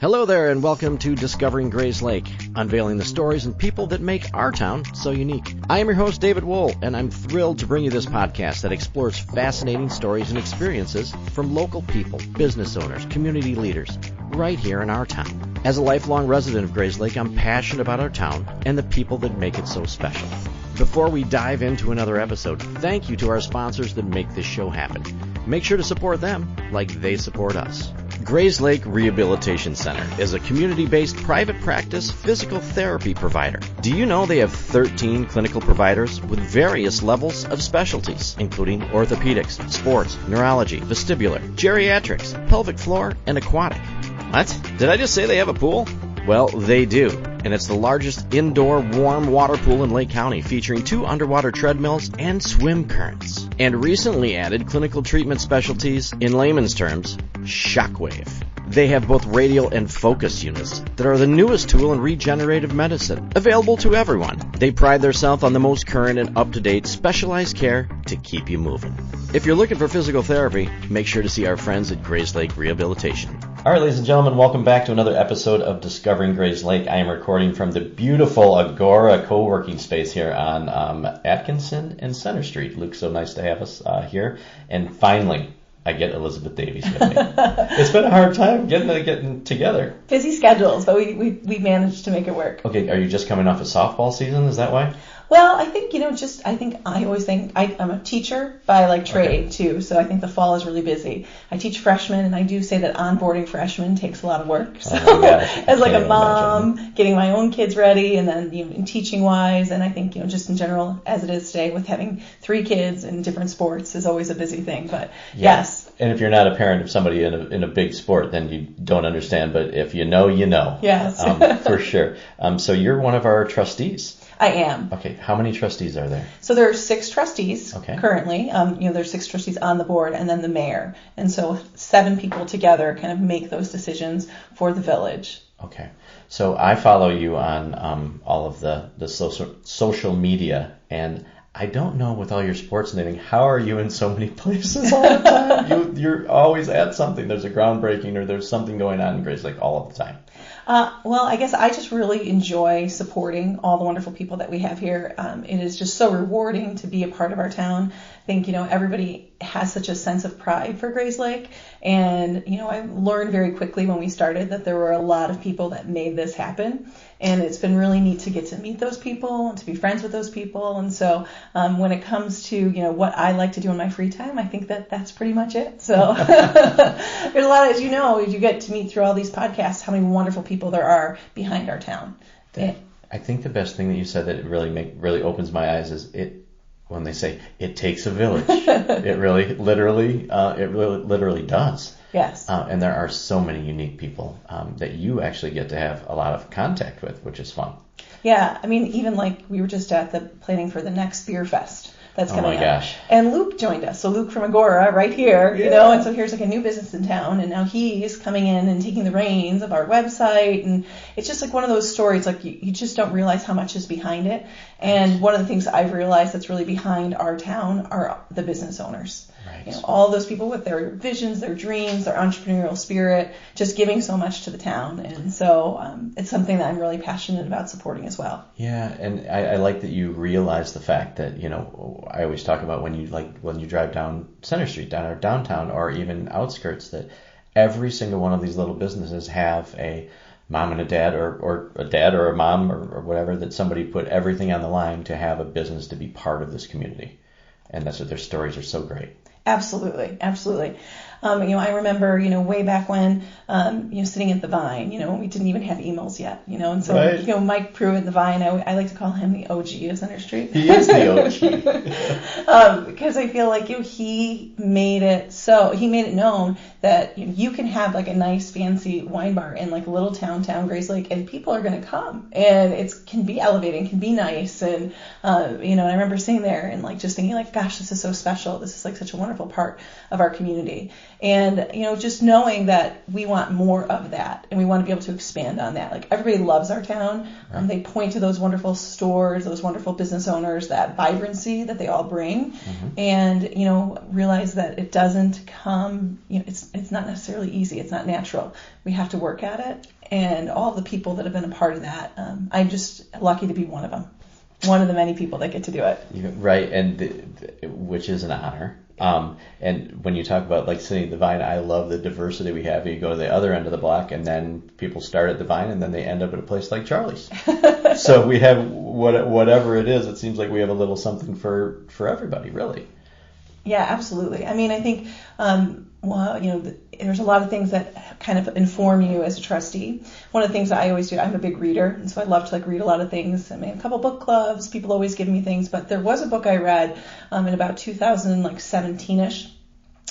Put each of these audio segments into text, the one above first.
Hello there, and welcome to Discovering Grayslake, unveiling the stories and people that make our town so unique. I am your host, David Wohl, and I'm thrilled to bring you this podcast that explores fascinating stories and experiences from local people, business owners, community leaders, right here in our town. As a lifelong resident of Grayslake, I'm passionate about our town and the people that make it so special. Before we dive into another episode, thank you to our sponsors that make this show happen. Make sure to support them like they support us. Grayslake Rehabilitation Center is a community-based private practice physical therapy provider. Do you know they have 13 clinical providers with various levels of specialties, including orthopedics, sports, neurology, vestibular, geriatrics, pelvic floor, and aquatic? What? Did I just say they have a pool? Well, they do, and it's the largest indoor warm water pool in Lake County, featuring 2 underwater treadmills and swim currents. And recently added clinical treatment specialties, in layman's terms, shockwave. They have both radial and focus units that are the newest tool in regenerative medicine, available to everyone. They pride themselves on the most current and up-to-date specialized care to keep you moving. If you're looking for physical therapy, make sure to see our friends at Grayslake Rehabilitation. All right, ladies and gentlemen, welcome back to another episode of Discovering Grayslake. I am recording from the beautiful Agora co-working space here on Atkinson and Center Street. Luke, so nice to have us here. And finally, I get Elizabeth Davies with me. It's been a hard time getting together. Busy schedules, but we managed to make it work. Okay, are you just coming off of softball season? Is that why? Well, I think, I always think I'm a teacher by trade too, so I think the fall is really busy. I teach freshmen, and I do say that onboarding freshmen takes a lot of work. So as a mom, getting my own kids ready, and then in teaching wise, and I think just in general as it is today with having 3 kids in different sports is always a busy thing. But yes. And if you're not a parent of somebody in a big sport, then you don't understand. But if you know, you know. Yes. For sure. So you're one of our trustees. I am. Okay, how many trustees are there? So there are 6 trustees currently. There's 6 trustees on the board, and then the mayor. And so 7 people together kind of make those decisions for the village. Okay. So I follow you on all of the social media, and I don't know with all your sports and everything, how are you in so many places all the time? You're always at something. There's a groundbreaking or there's something going on in Grayslake all of the time. Well, I guess I just really enjoy supporting all the wonderful people that we have here. It is just so rewarding to be a part of our town. I think, everybody has such a sense of pride for Grayslake. And, I learned very quickly when we started that there were a lot of people that made this happen. And it's been really neat to get to meet those people and to be friends with those people. And so when it comes to, what I like to do in my free time, I think that's pretty much it. So there's a lot, as you get to meet through all these podcasts, how many wonderful people there are behind our town. I think the best thing that you said that really opens my eyes is when they say it takes a village. It really literally does. Yes. And there are so many unique people that you actually get to have a lot of contact with, which is fun. Yeah, even we were just at the planning for the next beer fest that's coming up. Oh my gosh. And Luke joined us. So Luke from Agora right here, and so here's a new business in town, and now he's coming in and taking the reins of our website, and it's just one of those stories, you just don't realize how much is behind it. And one of the things I've realized that's really behind our town are the business owners. Right. All those people with their visions, their dreams, their entrepreneurial spirit, just giving so much to the town. And so it's something that I'm really passionate about supporting as well. Yeah, and I like that you realize the fact that, I always talk about when you drive down Center Street, down our downtown, or even outskirts, that every single one of these little businesses have a mom and a dad, or a dad or a mom or whatever, that somebody put everything on the line to have a business to be part of this community. And that's what their stories are so great. Absolutely. I remember, way back when, sitting at the Vine, we didn't even have emails yet, and so, right. Mike Pruitt, the Vine, I like to call him the OG of Center Street. He is the OG. Because I feel like he made it known that you can have a nice fancy wine bar in a little town Grayslake, and people are going to come, and it can be elevating, can be nice, and I remember sitting there and just thinking gosh, this is so special, this is such a wonderful part of our community. And, just knowing that we want more of that and we want to be able to expand on that. Like, everybody loves our town. They point to those wonderful stores, those wonderful business owners, that vibrancy that they all bring, and, realize that it doesn't come, it's not necessarily easy. It's not natural. We have to work at it. And all the people that have been a part of that, I'm just lucky to be one of them. One of the many people that get to do it. Right, and which is an honor. And when you talk about like City of the Vine, I love the diversity we have. You go to the other end of the block, and then people start at the Vine, and then they end up at a place like Charlie's. So we have whatever it is. It seems like we have a little something for everybody, really. Yeah, absolutely. I mean, I think, there's a lot of things that kind of inform you as a trustee. One of the things that I always do, I'm a big reader, and so I love to read a lot of things. I mean, a couple book clubs, people always give me things, but there was a book I read in about 2017-ish,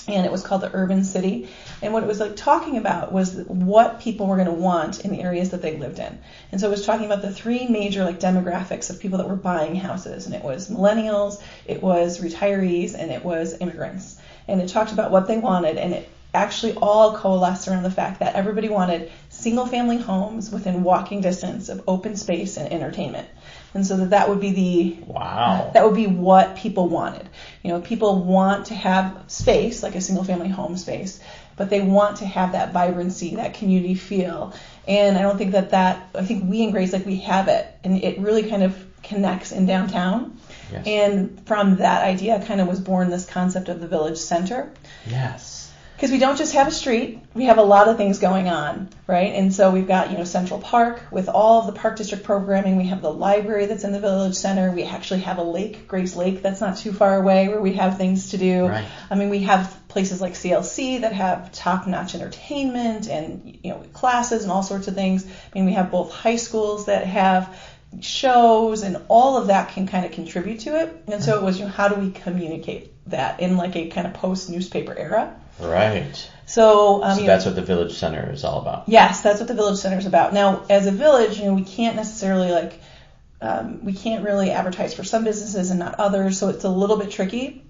and it was called The Urban City. And what it was talking about was what people were going to want in the areas that they lived in. And so it was talking about the three major demographics of people that were buying houses. And it was millennials, it was retirees, and it was immigrants. And it talked about what they wanted, and it actually all coalesced around the fact that everybody wanted single family homes within walking distance of open space and entertainment. And so that would be that would be what people wanted. People want to have space, like a single family home space, but they want to have that vibrancy, that community feel. And I don't think I think we in Grayslake, we have it, and it really kind of connects in downtown. Yes. And from that idea kind of was born this concept of the village center. Yes. Because we don't just have a street, we have a lot of things going on, right? And so we've got, Central Park with all of the Park District programming. We have the library that's in the village center. We actually have a lake, Grayslake, that's not too far away, where we have things to do. Right. I mean, we have places like CLC that have top-notch entertainment and, classes and all sorts of things. I mean, we have both high schools that have shows, and all of that can kind of contribute to it. And so it was, how do we communicate that in a kind of post-newspaper era? Right. So that's what the Village Center is all about. Yes, that's what the Village Center is about. Now, as a village, we can't necessarily we can't really advertise for some businesses and not others, so it's a little bit tricky.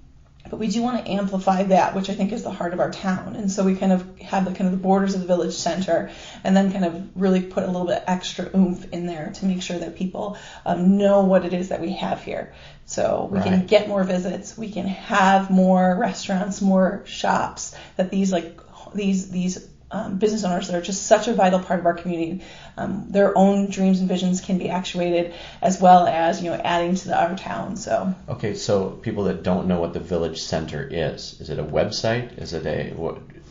But we do want to amplify that, which I think is the heart of our town. And so we kind of have the borders of the village center, and then kind of really put a little bit extra oomph in there to make sure that people know what it is that we have here. So we can get more visits, we can have more restaurants, more shops, that these business owners that are just such a vital part of our community, their own dreams and visions can be actuated, as well as adding to our town. So okay, so people that don't know what the Village Center is it a website?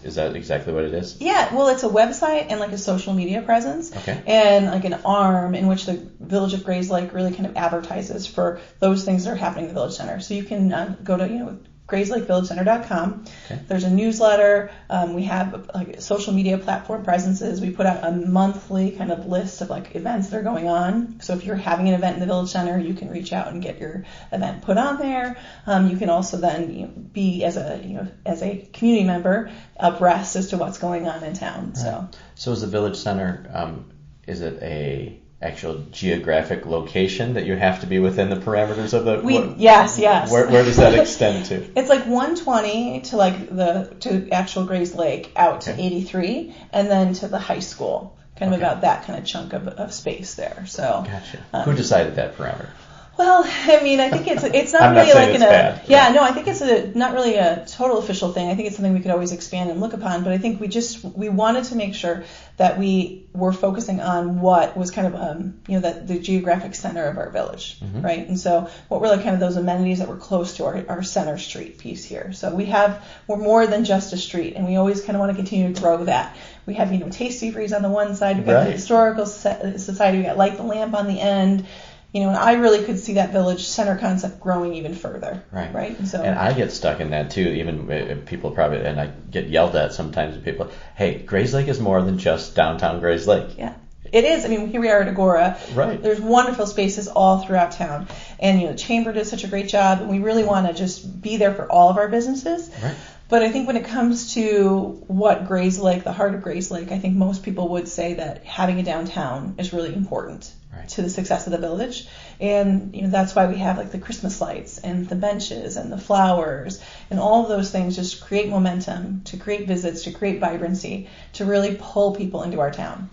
Is that exactly what it is? Yeah, well, it's a website and a social media presence, okay, and an arm in which the Village of Grayslake really kind of advertises for those things that are happening in the Village Center. So you can go to GrayslakeVillageCenter.com. Okay. There's a newsletter. We have social media platform presences. We put out a monthly kind of list of events that are going on. So if you're having an event in the Village Center, you can reach out and get your event put on there. You can also then be as a community member abreast as to what's going on in town. Right. So is the Village Center is it a actual geographic location that you have to be within the parameters of the? Yes. Where does that extend to? It's 120 to actual Grayslake, out to 83, and then to the high school, kind of about that kind of chunk of space there. So gotcha. Who decided that parameter? Well, I mean, I think it's not I'm really not saying it's bad. No, I think it's not really a total official thing. I think it's something we could always expand and look upon, but I think we wanted to make sure that we were focusing on what was kind of the geographic center of our village, right? And so what were kind of those amenities that were close to our center street piece here. So we're more than just a street, and we always kind of want to continue to grow that. We have Tasty Freeze on the one side, we've got the Historical Society, we got Light the Lamp on the end. And I really could see that village center concept growing even further. Right. And I get stuck in that too. Even people probably, and I get yelled at sometimes. People, hey, Grayslake is more than just downtown Grayslake. Yeah, it is. I mean, here we are at Agora. Right. There's wonderful spaces all throughout town, and the Chamber does such a great job, and we really want to just be there for all of our businesses. Right. But I think when it comes to what Grayslake, the heart of Grayslake, I think most people would say that having a downtown is really important to the success of the village. And that's why we have like the Christmas lights and the benches and the flowers and all of those things just create momentum, to create visits, to create vibrancy, to really pull people into our town.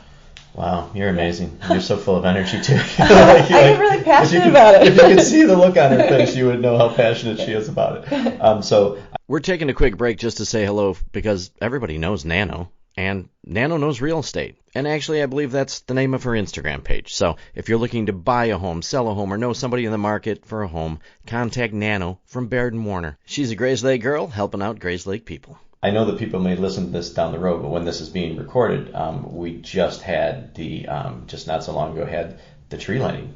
Wow, you're amazing. You're so full of energy too. I get really passionate about it. If you could see the look on her face, you would know how passionate she is about it. So we're taking a quick break just to say hello because everybody knows Nano, and Nano knows real estate. And actually, I believe that's the name of her Instagram page. So if you're looking to buy a home, sell a home, or know somebody in the market for a home, contact Nano from Baird & Warner. She's a Grayslake girl helping out Grayslake people. I know that people may listen to this down the road, but when this is being recorded, we just had just not so long ago, had the tree lighting.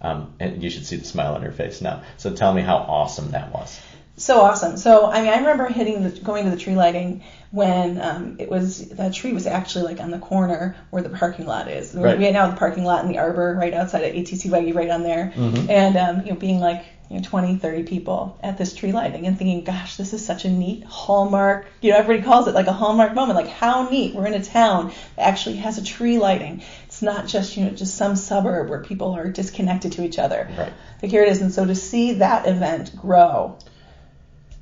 And you should see the smile on her face now. So tell me how awesome that was. So awesome. So, I remember going to the tree lighting when that tree was actually like on the corner where the parking lot is. Right. We had now the parking lot in the arbor right outside of ATC Waggy right on there. Mm-hmm. And, being like, 20, 30 people at this tree lighting and thinking, gosh, this is such a neat hallmark, everybody calls it like a hallmark moment, like how neat, we're in a town that actually has a tree lighting. It's not just, just some suburb where people are disconnected to each other. Right. Like here it is. And so to see that event grow,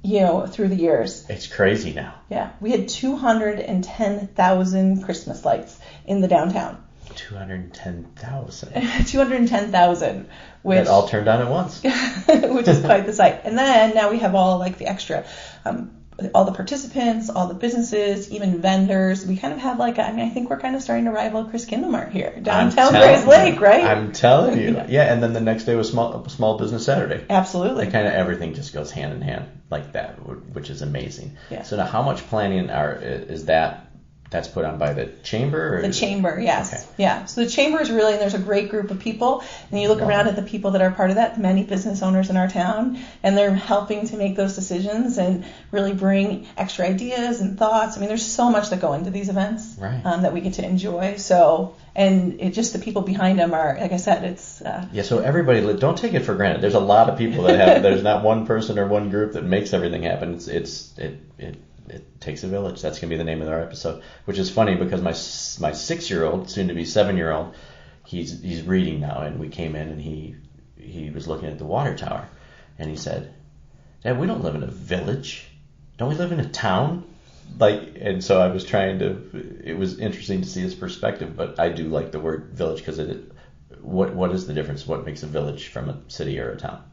through the years. It's crazy now. Yeah. We had 210,000 Christmas lights in the downtown. 210,000. 210,000. Which, that all turned on at once. Which is quite the sight. And then now we have all like the extra, all the participants, all the businesses, even vendors. We kind of have like, I think we're kind of starting to rival Chris Kindlemart here. Downtown Grayslake, right? I'm telling you. Yeah, and then the next day was Small Business Saturday. Absolutely. Like kind of everything just goes hand in hand like that, which is amazing. Yeah. So now how much planning is that's put on by the chamber? Or the chamber, yes. Okay. Yeah. So the chamber is really, and there's a great group of people, and you look around at the people that are part of that, many business owners in our town, and they're helping to make those decisions and really bring extra ideas and thoughts. There's so much that go into these events that we get to enjoy. So, and it just the people behind them are, like I said, it's... Yeah, so everybody, don't take it for granted. There's a lot of people that have, there's not one person or one group that makes everything happen. It takes a village. That's going to be the name of our episode, which is funny because my 6-year-old, soon to be 7-year-old, he's reading now, and we came in and he was looking at the water tower, and he said, "Dad, we don't live in a village. Don't we live in a town?" And so I was it was interesting to see his perspective, but I do like the word village because what is the difference? What makes a village from a city or a town?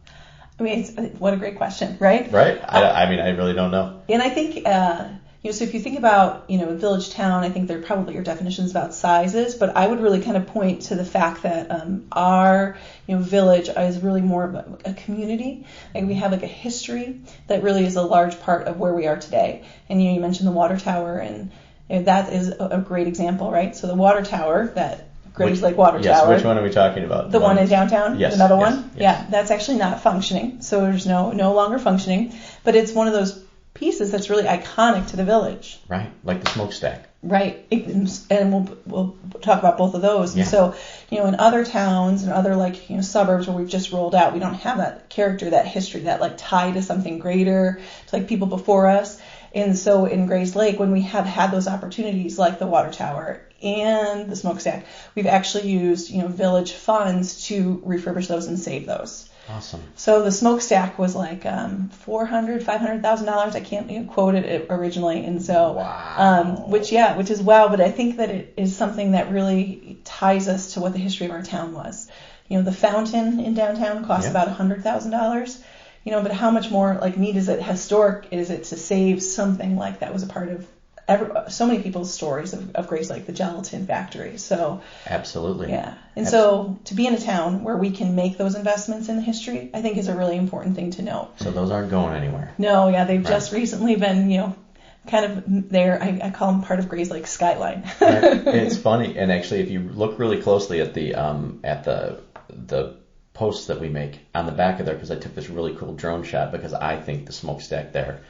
What a great question, right? Right. I really don't know. And I think, so if you think about, village town, I think there probably are definitions about sizes, but I would really kind of point to the fact that our, village is really more of a community. Like we have like a history that really is a large part of where we are today. And you mentioned the water tower, and that is a great example, right? So the water tower that Grayslake Water Tower. Yes, which one are we talking about? The one in downtown? Yes. Another yes, one? yes. Yeah, that's actually not functioning. So there's no longer functioning. But it's one of those pieces that's really iconic to the village. Right, like the smokestack. Right. And we'll talk about both of those. Yeah. And so, in other towns and other suburbs where we've just rolled out, we don't have that character, that history, that tie to something greater, to people before us. And so in Grayslake, when we have had those opportunities like the water tower and the smokestack, we've actually used, village funds to refurbish those and save those. Awesome. So the smokestack was like $500,000. I can't quote it originally, and so wow. Which is wow. But I think that it is something that really ties us to what the history of our town was. The fountain in downtown cost about $100,000. But how much more neat is it, historic is it to save something like that was a part of so many people's stories of Grayslake, the gelatin factory. So absolutely. Yeah. And so to be in a town where we can make those investments in the history, I think is a really important thing to note. So those aren't going anywhere. No, yeah, they've just recently been, kind of there. I call them part of Grayslake's skyline. Right. It's funny, and actually, if you look really closely at the posts that we make on the back of there, because I took this really cool drone shot because I think the smokestack there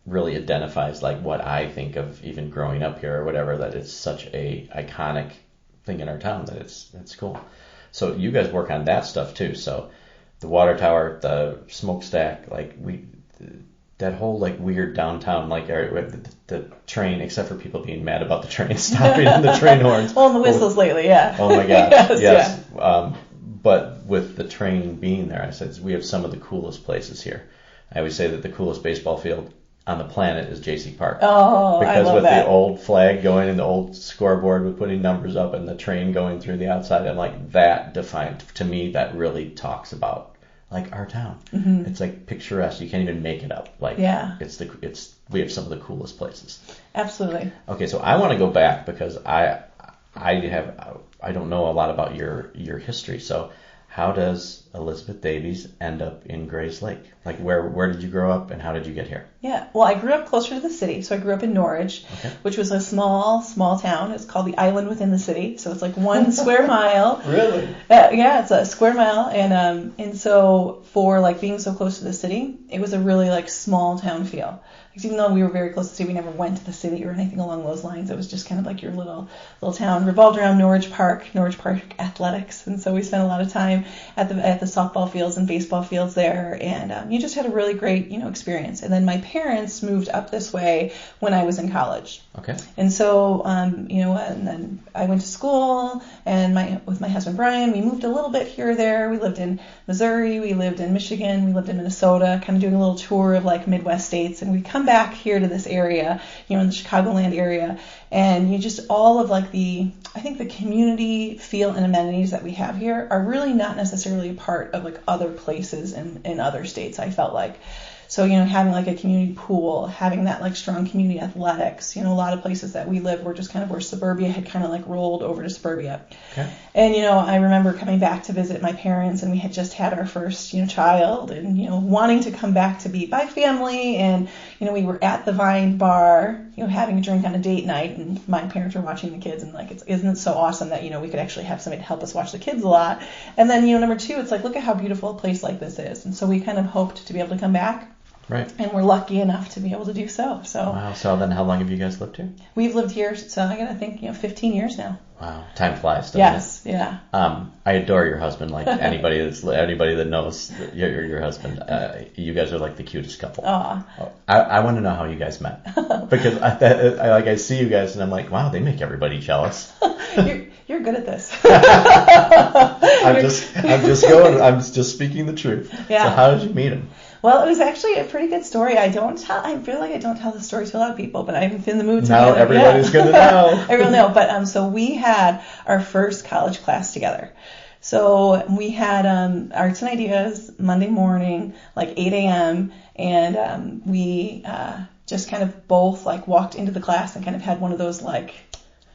really identifies what I think of even growing up here or whatever, that it's such a iconic thing in our town that it's cool. So you guys work on that stuff too. So the water tower, the smokestack, that whole like weird downtown like area with the train, except for people being mad about the train stopping and the train horns. Well, and the whistles lately, yeah. Oh my gosh, yes. Yeah. But with the train being there, I said we have some of the coolest places here. I always say that the coolest baseball field on the planet is J.C. Park. Oh, because I love with that. the old flag going and the old scoreboard with putting numbers up and the train going through the outside, and like that defined to me, that really talks about like our town. Mm-hmm. It's like picturesque. You can't even make it up. Like yeah. We have some of the coolest places. Absolutely. Okay, so I want to go back because I don't know a lot about your history. So how does Elizabeth Davies end up in Grayslake? Like where did you grow up and how did you get here? Yeah, well, I grew up closer to the city, so I grew up in Norwich, which was a small town. It's called the island within the city, so it's like 1 square mile. Really? Yeah, it's a square mile, and so for like being so close to the city, it was a really like small town feel. Because even though we were very close to the city, we never went to the city or anything along those lines. It was just kind of like your little town, revolved around Norwich Park athletics, and so we spent a lot of time at the softball fields and baseball fields there, and you just had a really great experience. And then my parents moved up this way when I was in college. Okay. And so and then I went to school, and with my husband Brian, we moved a little bit here or there. We lived in Missouri, we lived in Michigan, we lived in Minnesota, kind of doing a little tour of like Midwest states, and we come back here to this area, in the Chicagoland area, and you just all of like I think the community feel and amenities that we have here are really not necessarily a part of like other places in other states, I felt like. So, having like a community pool, having that like strong community athletics, a lot of places that we live were just kind of where suburbia had kind of like rolled over to suburbia. Okay. And, I remember coming back to visit my parents, and we had just had our first, child, and, wanting to come back to be by family. And, we were at the Vine bar, having a drink on a date night, and my parents were watching the kids, and like, isn't it so awesome that, we could actually have somebody to help us watch the kids a lot. And then, number two, it's like, look at how beautiful a place like this is. And so we kind of hoped to be able to come back. Right. And we're lucky enough to be able to do so. Wow. So then how long have you guys lived here? We've lived here, so I gotta think, 15 years now. Wow. Time flies, doesn't it? Yes. Yeah. I adore your husband. Like anybody that knows your husband, you guys are like the cutest couple. Aw. I want to know how you guys met, because I see you guys and I'm like, wow, they make everybody jealous. You're good at this. I'm just speaking the truth. Yeah. So how did you meet him? Well, it was actually a pretty good story. I feel like I don't tell the story to a lot of people, but I'm in the mood to. Now everybody's going to know. I really know. But so we had our first college class together. So we had Arts and Ideas Monday morning, like 8 a.m., and we just kind of both like walked into the class and kind of had one of those like,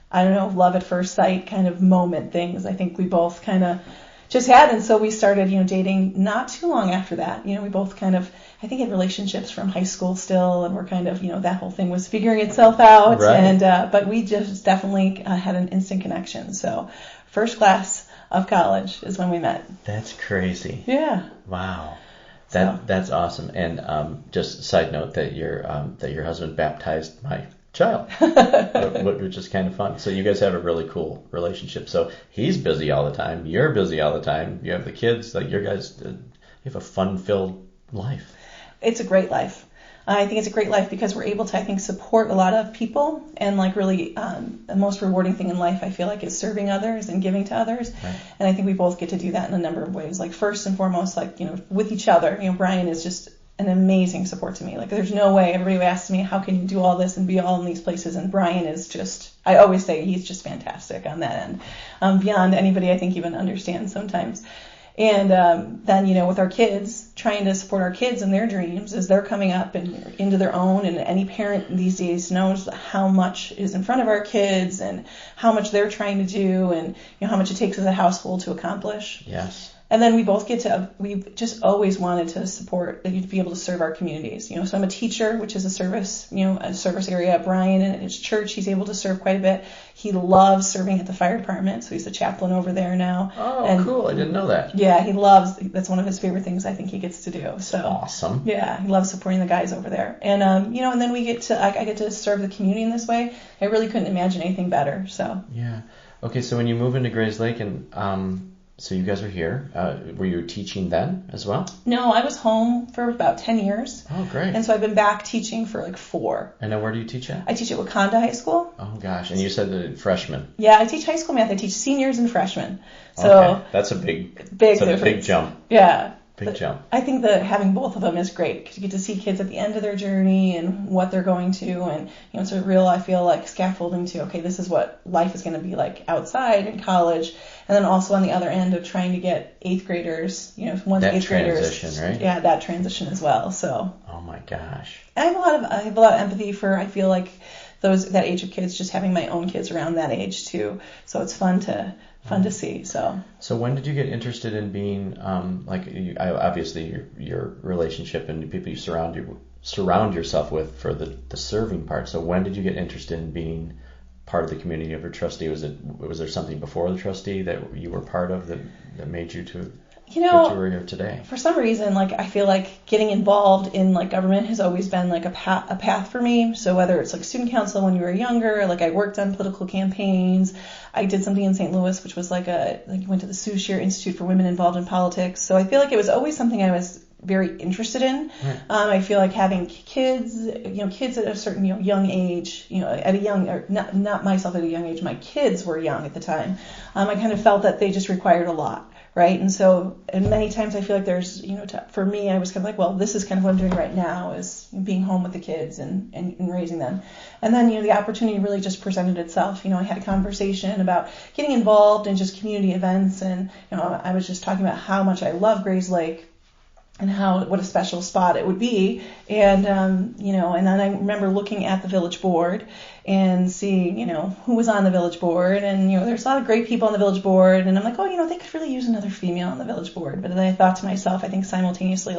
I don't know, love at first sight kind of moment things. I think we both kind of just had, and so we started, dating not too long after that. We both kind of, I think, had relationships from high school still, and we're kind of, that whole thing was figuring itself out. Right. And but we just definitely had an instant connection. So first class of college is when we met. That's crazy. Yeah. Wow. That's awesome. And just a side note that your husband baptized my child, which is kind of fun. So you guys have a really cool relationship. So he's busy all the time. You're busy all the time. You have the kids. Like you guys, you have a fun-filled life. It's a great life. I think it's a great life because we're able to, I think, support a lot of people, and like really the most rewarding thing in life, I feel like, is serving others and giving to others. Right. And I think we both get to do that in a number of ways. Like first and foremost, like, with each other. Brian is just an amazing support to me. Like there's no way. Everybody asks me, how can you do all this and be all in these places? And Brian is just, I always say he's just fantastic on that end, beyond anybody I think even understands sometimes. And then, with our kids, trying to support our kids in their dreams as they're coming up and into their own. And any parent these days knows how much is in front of our kids and how much they're trying to do, and how much it takes as a household to accomplish. Yes. And then we've just always wanted to support, to be able to serve our communities. So I'm a teacher, which is a service area at Brian, and at his church, he's able to serve quite a bit. He loves serving at the fire department, so he's a chaplain over there now. Oh, and, cool. I didn't know that. Yeah, that's one of his favorite things I think he gets to do. So awesome. Yeah, he loves supporting the guys over there. And, and then I get to serve the community in this way. I really couldn't imagine anything better, so. Yeah. Okay, so when you move into Grayslake and, So you guys are here. Were you teaching then as well? No, I was home for about 10 years. Oh, great. And so I've been back teaching for like 4. And now where do you teach at? I teach at Wakanda High School. Oh, gosh. And you said the freshmen. Yeah, I teach high school math. I teach seniors and freshmen. So okay. That's a big difference. A big jump. Yeah. Big jump. I think that having both of them is great because you get to see kids at the end of their journey and what they're going to, and it's a real, I feel like, scaffolding to, okay, this is what life is going to be like outside in college, and then also on the other end of trying to get 8th graders, once that 8th graders, transition, right? Yeah, that transition as well. So. Oh my gosh. I have a lot of empathy for, I feel like, that age of kids, just having my own kids around that age too. So it's fun to see. So when did you get interested in being obviously your relationship and the people you surround yourself with for the serving part? So when did you get interested in being part of the community of a trustee? Was there something before the trustee that you were part of that made you to what you were here today? For some reason, I feel like getting involved in government has always been a path for me. So whether it's student council when you were younger, I worked on political campaigns. I did something in St. Louis, which was went to the Sue Shear Institute for Women Involved in Politics. So I feel like it was always something I was very interested in. Right. I feel like having kids at a certain young age, at a young, or not myself at a young age, my kids were young at the time. I kind of felt that they just required a lot. Right. And many times I feel like there's, for me, I was kind of well, this is kind of what I'm doing right now is being home with the kids and raising them. And then, the opportunity really just presented itself. I had a conversation about getting involved in just community events. And, I was just talking about how much I love Grayslake and what a special spot it would be. And, and then I remember looking at the village board and seeing, who was on the village board. And, there's a lot of great people on the village board. And I'm like, they could really use another female on the village board. But then I thought to myself, I think simultaneously,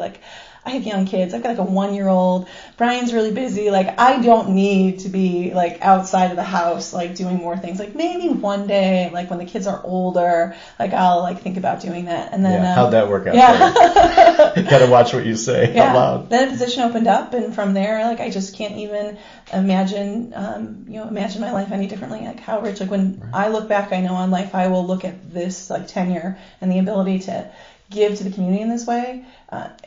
I have young kids. I've got a 1-year-old. Brian's really busy. I don't need to be outside of the house, doing more things. Maybe one day, when the kids are older, I'll think about doing that. And then how'd that work out? Yeah. You gotta watch what you say out loud. Then a position opened up, and from there, I just can't even imagine my life any differently. How rich. When I look back, I know on life, I will look at this tenure and the ability to give to the community in this way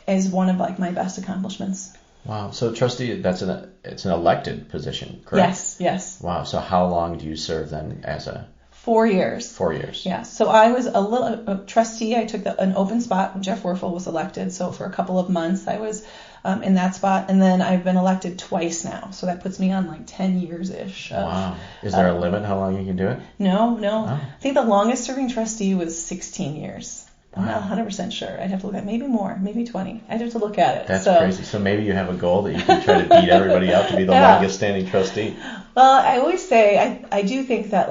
is one of my best accomplishments. Wow. So trustee, it's an elected position, correct? Yes. Wow. So how long do you serve then as a 4 years. 4 years. Yeah. So I was a trustee. I took an open spot when Jeff Werfel was elected. So for a couple of months I was in that spot, and then I've been elected twice now. So that puts me on 10 years-ish. Wow. Is there a limit how long you can do it? No. Oh. I think the longest serving trustee was 16 years. I'm Wow. not 100% sure. I'd have to look at maybe more, maybe 20. I'd have to look at it. That's crazy. So maybe you have a goal that you can try to beat everybody out to be the longest standing trustee. Well, I always say I do think that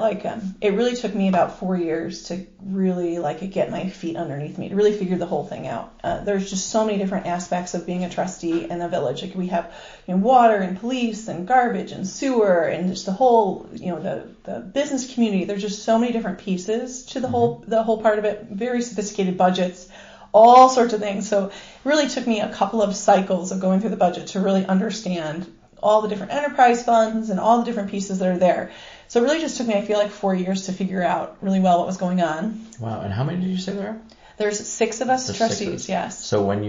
it really took me about 4 years to really get my feet underneath me, to really figure the whole thing out. There's just so many different aspects of being a trustee in the village. We have water and police and garbage and sewer and just the whole the business community. There's just so many different pieces to the whole part of it. Very sophisticated budgets, all sorts of things. So it really took me a couple of cycles of going through the budget to really understand all the different enterprise funds and all the different pieces that are there. So it really just took me, I feel 4 years to figure out really well what was going on. Wow. And how many did you say there are? There's 6 of us trustees, yes. So when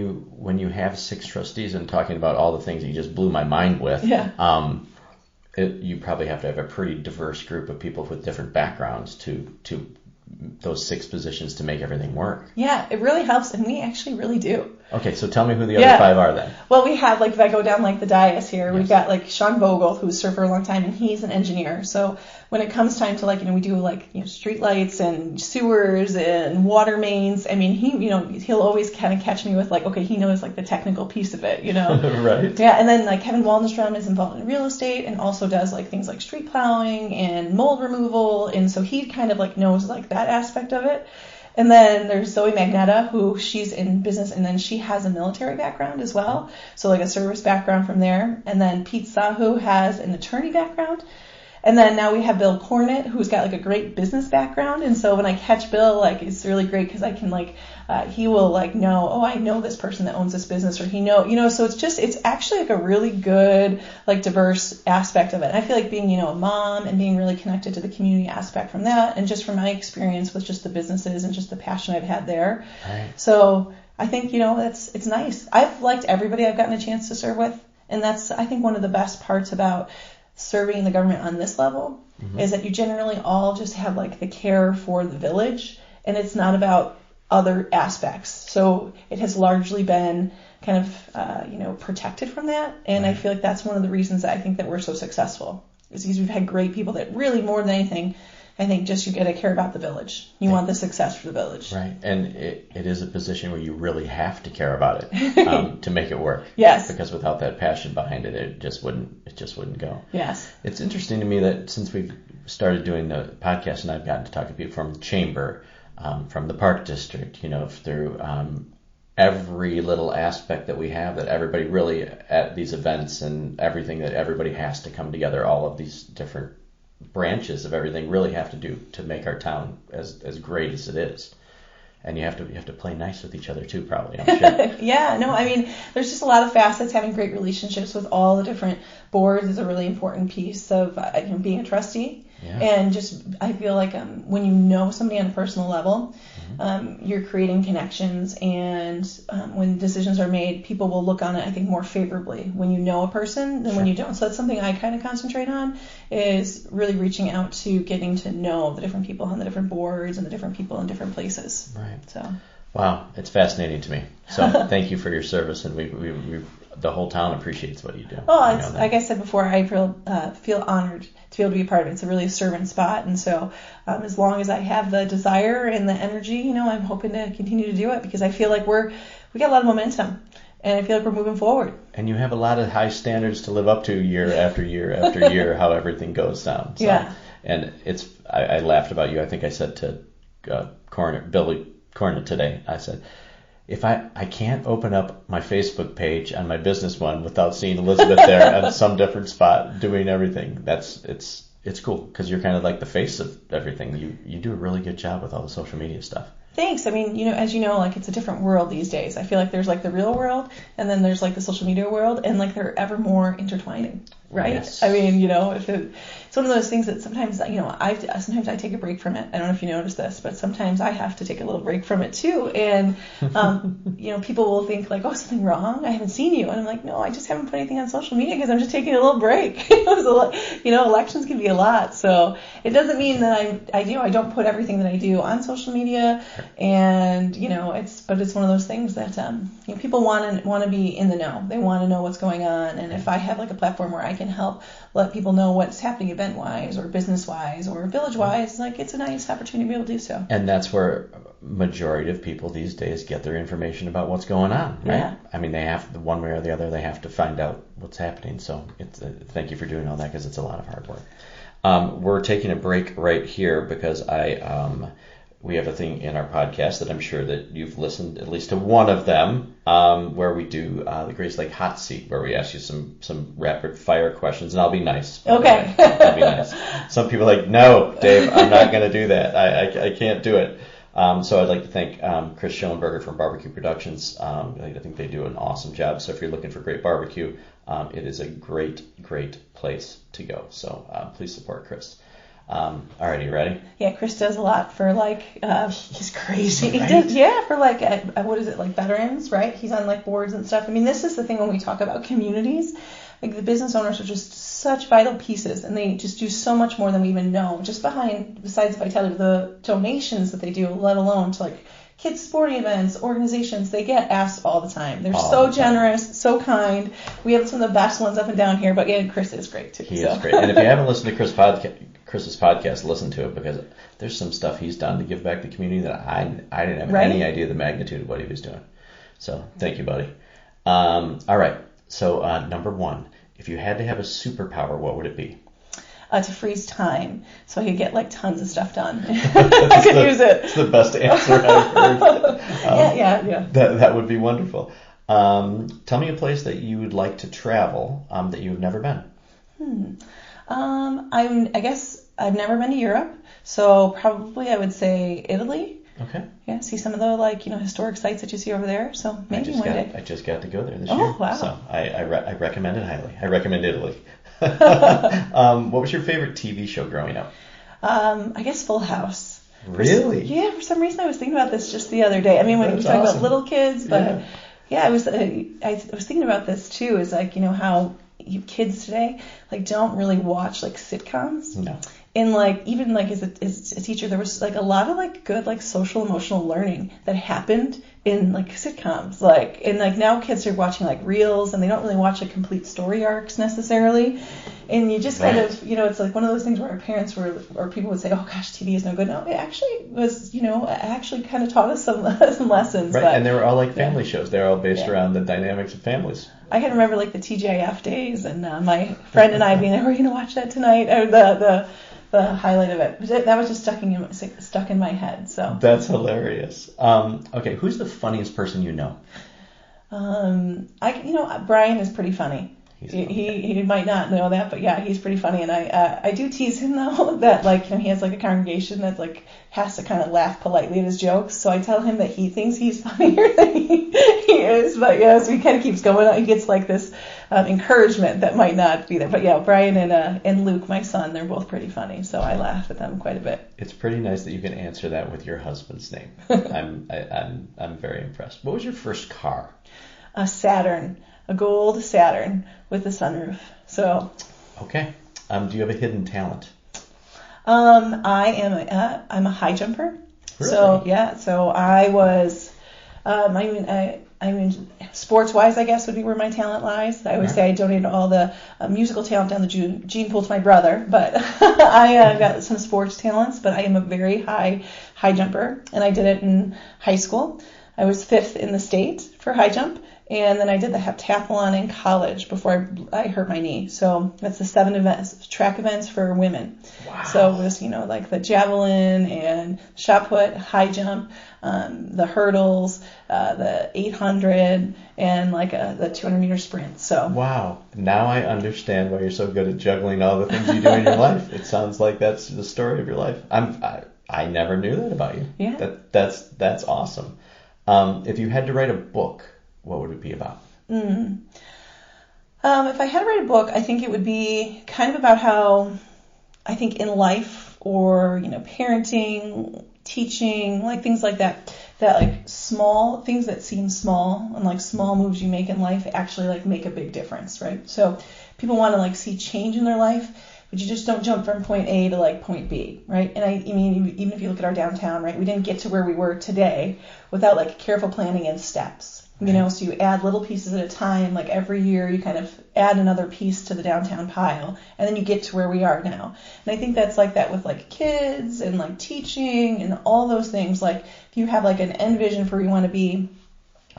you have 6 trustees and talking about all the things that you just blew my mind with, you probably have to have a pretty diverse group of people with different backgrounds to those 6 positions to make everything work. Yeah, it really helps, and we actually really do. Okay, so tell me who the other 5 are then. Well, we have, if I go down the dais here, we've got Sean Vogel, who's served for a long time, and he's an engineer. So when it comes time to we do street lights and sewers and water mains, I mean, he'll always kind of catch me with okay, he knows the technical piece of it, Right. Yeah, and then Kevin Waldenstrom is involved in real estate and also does things like street plowing and mold removal, and so he kind of knows that aspect of it. And then there's Zoe Magnetta, who she's in business, and then she has a military background as well, so a service background from there. And then Pete Sahu has an attorney background. And then now we have Bill Cornett, who's got like a great business background. And so when I catch Bill, like it's really great because I can he will like know, oh, I know this person that owns this business, or so it's actually like a really good, like diverse aspect of it. And I feel like being, a mom and being really connected to the community aspect from that, and just from my experience with just the businesses and just the passion I've had there. Right. So I think, it's nice. I've liked everybody I've gotten a chance to serve with. And that's, I think, one of the best parts about serving the government on this level is that you generally all just have like the care for the village, and it's not about other aspects. So it has largely been kind of, protected from that. And I feel like that's one of the reasons that I think that we're so successful, is because we've had great people that really, more than anything, I think just you got to care about the village. You want the success for the village. Right. And it is a position where you really have to care about it to make it work. Yes. Because without that passion behind it, it just wouldn't go. Yes. It's interesting to me that since we've started doing the podcast and I've gotten to talk to people from the chamber, from the park district, through every little aspect that we have, that everybody really at these events and everything that everybody has to come together, all of these different branches of everything really have to do to make our town as great as it is. And you have to play nice with each other too, probably, I'm sure. Yeah, no, I mean, there's just a lot of facets. Having great relationships with all the different boards is a really important piece of being a trustee. Yeah. And just, I feel like when you know somebody on a personal level, you're creating connections, and when decisions are made, people will look on it, I think, more favorably when you know a person than when you don't. So that's something I kind of concentrate on, is really reaching out to getting to know the different people on the different boards and the different people in different places. Right. So. Wow, it's fascinating to me. So thank you for your service, and we the whole town appreciates what you do. Well, it's, like I said before, I feel honored to be able to be a part of it. It's a really servant spot, and so as long as I have the desire and the energy, I'm hoping to continue to do it, because I feel like we got a lot of momentum, and I feel like we're moving forward. And you have a lot of high standards to live up to year after year after year, how everything goes down. So, yeah. And I laughed about you. I think I said to Billy Cornett today, I said, if I can't open up my Facebook page on my business one without seeing Elizabeth there at some different spot doing everything, it's cool, because you're kind of like the face of everything. You do a really good job with all the social media stuff. Thanks. I mean, as you know, like, it's a different world these days. I feel like there's like the real world, and then there's like the social media world, and like they're ever more intertwining, right? Yes. I mean, it's one of those things that sometimes, sometimes I take a break from it. I don't know if you noticed this, but sometimes I have to take a little break from it too. And, people will think like, oh, something wrong? I haven't seen you. And I'm like, no, I just haven't put anything on social media because I'm just taking a little break. Elections can be a lot. So it doesn't mean that I don't put everything that I do on social media. And, it's one of those things that, people want to be in the know. They want to know what's going on. And if I have like a platform where I can help let people know what's happening event-wise or business-wise or village-wise, like, it's a nice opportunity to be able to do so. And that's where majority of people these days get their information about what's going on, right? Yeah. I mean, they have, one way or the other, they have to find out what's happening. So thank you for doing all that, because it's a lot of hard work. We're taking a break right here because we have a thing in our podcast that I'm sure that you've listened at least to one of them, where we do the Grayslake Hot Seat, where we ask you some rapid fire questions, and I'll be nice. Okay. I'll be nice. Some people are like, no, Dave, I'm not going to do that. I can't do it. So I'd like to thank Chris Schoenberger from Barbecue Productions. I think they do an awesome job. So if you're looking for great barbecue, it is a great, great place to go. So please support Chris. All right, you ready? Yeah, Chris does a lot for he's crazy. Right? He does, for what is it, like veterans, right? He's on like boards and stuff. I mean, this is the thing when we talk about communities, like the business owners are just such vital pieces, and they just do so much more than we even know. Just besides Vitality, the donations that they do, let alone to like kids sporting events, organizations, they get asked all the time. They're so generous, so kind. We have some of the best ones up and down here, but yeah, Chris is great too. He is great. And if you haven't listened to Chris's podcast, listen to it, because there's some stuff he's done to give back to the community that I didn't have any idea the magnitude of what he was doing. So thank you, buddy. All right. So number one, if you had to have a superpower, what would it be? To freeze time, so I could get like tons of stuff done. I could use it. It's the best answer I've heard. Yeah. That would be wonderful. Tell me a place that you would like to travel that you've never been. I guess I've never been to Europe, so probably I would say Italy. Okay. Yeah, see some of the historic sites that you see over there. So maybe one day. I just got to go there this year. Oh, wow. So I recommend it highly. I recommend Italy. What was your favorite TV show growing up? I guess Full House. Really? Yeah, for some reason I was thinking about this just the other day. I mean, when you talk about little kids, but I was thinking about this too, is like, how kids today don't really watch sitcoms. No. And even as a teacher, there was a lot of good social emotional learning that happened in sitcoms. And now kids are watching reels, and they don't really watch complete story arcs necessarily. And you just kind of, it's one of those things where our parents or people would say, oh gosh, TV is no good. No, it actually was, it actually kind of taught us some lessons. Right, but, and they were all family shows. They're all based around the dynamics of families. I can remember the TGIF days, and my friend and I being like, we're going to watch that tonight, or the highlight of it. That was just stuck in my head. So that's hilarious. Okay, who's the funniest person you know? Brian is pretty funny. He might not know that, but yeah, he's pretty funny. And I do tease him though that he has a congregation that has to kind of laugh politely at his jokes. So I tell him that he thinks he's funnier than he is. But yeah, so he kind of keeps going on. He gets this encouragement that might not be there. But yeah, Brian and Luke, my son, they're both pretty funny. So I laugh at them quite a bit. It's pretty nice that you can answer that with your husband's name. I'm very impressed. What was your first car? A Saturn. A gold Saturn with a sunroof. So. Okay. Do you have a hidden talent? I'm a high jumper. Really? So yeah. So I was. I mean, sports-wise, I guess would be where my talent lies. I always say I donated all the musical talent down the gene pool to my brother, but I got some sports talents. But I am a very high jumper, and I did it in high school. I was 5th in the state for high jump. And then I did the heptathlon in college before I hurt my knee. So that's the 7 track events for women. Wow. So it was, the javelin and shot put, high jump, the hurdles, the 800, and the 200-meter sprint. So. Wow. Now I understand why you're so good at juggling all the things you do in your life. It sounds like that's the story of your life. I never knew that about you. Yeah. That's awesome. If you had to write a book, what would it be about? If I had to write a book, I think it would be kind of about how I think in life or, parenting, teaching, things like that small things that seem small and small moves you make in life actually make a big difference, right? So people want to see change in their life, but you just don't jump from point A to point B, right? And I mean, even if you look at our downtown, right, we didn't get to where we were today without careful planning and steps. So you add little pieces at a time, every year you kind of add another piece to the downtown pile, and then you get to where we are now. And I think that's like that with kids and teaching and all those things. If you have an end vision for where you want to be,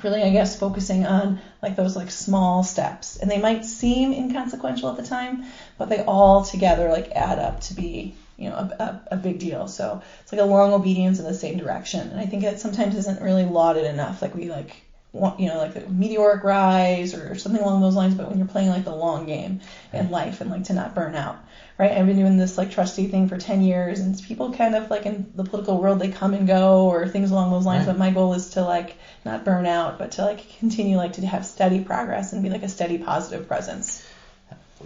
really, I guess, focusing on those small steps. And they might seem inconsequential at the time, but they all together add up to be a big deal. So it's a long obedience in the same direction. And I think that sometimes isn't really lauded enough. We the meteoric rise or something along those lines, but when you're playing the long game in life and to not burn out, right? I've been doing this trustee thing for 10 years, and people kind of in the political world, they come and go or things along those lines, right. But my goal is to not burn out, but to continue to have steady progress and be a steady positive presence.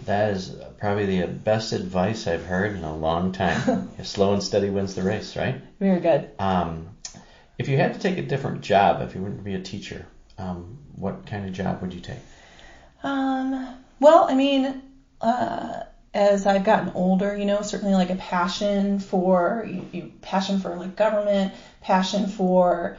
That is probably the best advice I've heard in a long time. Slow and steady wins the race, right? Very good. If you had to take a different job, if you were to be a teacher, what kind of job would you take? Well, I mean, as I've gotten older, certainly a passion for government, passion for